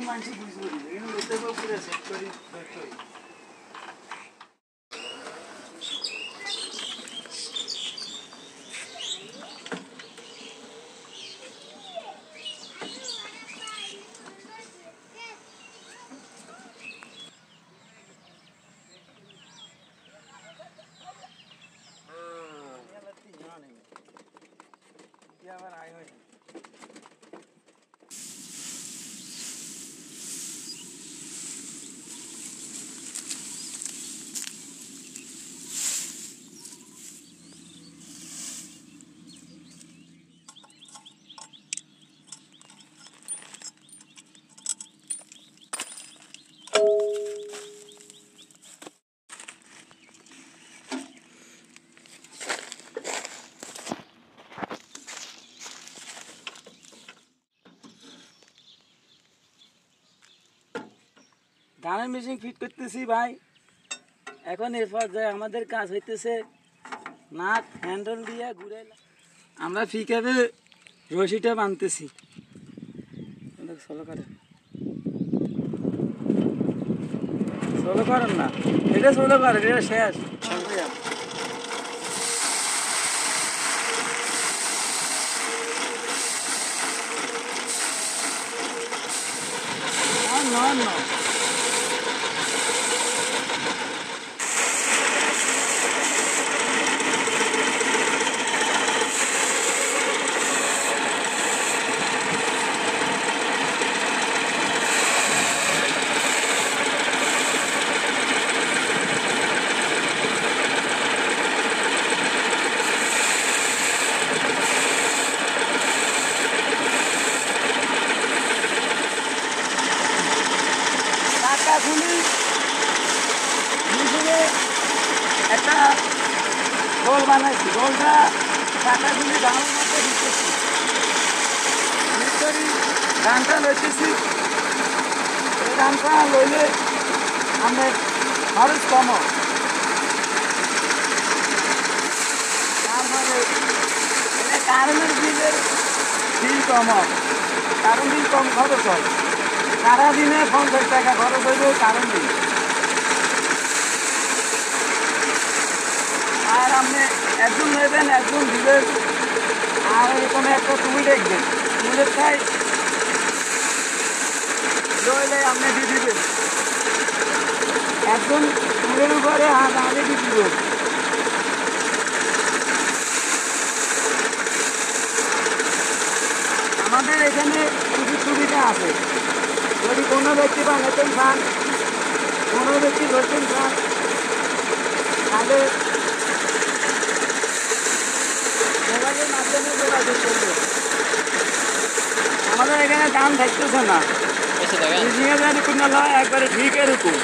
মানুষ বুঝবো পুরো সেট করি আবার আয় হয় ধানের মেশিন ফিট করতেছি ভাই। এখন এরপর যে আমাদের কাজ হইতেছে নাট হ্যান্ডেল দিয়ে ঘুরে আমরা ফিকাবে রশিটা বানতেছি। সোলো করেন না, এটা সোলো করেন, এটা শেষ no. একটা গোল বানাইছি, গোলটা টাকাগুলি গানের মধ্যে দিতেছি, গানটা লইতেছি। এই গানটা লইলে আমাদের খরচ কম, তারপরে কারেন্টের বিল কম, কারেন্ট বিল কম খরচ হয়। সারাদিনে 50 টাকা খরচ হইবে কারেন্ট বিল। আর আপনি একজন নেবেন, একজন দিবেন, আর এরকম একটা তুমি দেখবেন, তুলের খাই লইলে আপনি দিয়ে দিবেন। একজন তুলের উপরে হাত আগে দিয়ে দিবেন। আমাদের এখানে সুযোগ সুবিধা আছে। যদি কোনো ব্যক্তি বানাতেন খান, কোনো ব্যক্তি ধরতেন খান, তাহলে মোবাইলের মাধ্যমে যোগাযোগ করবে। আমাদের এখানে দাম থাকতেছে না, একবারে ঠিক এরকম।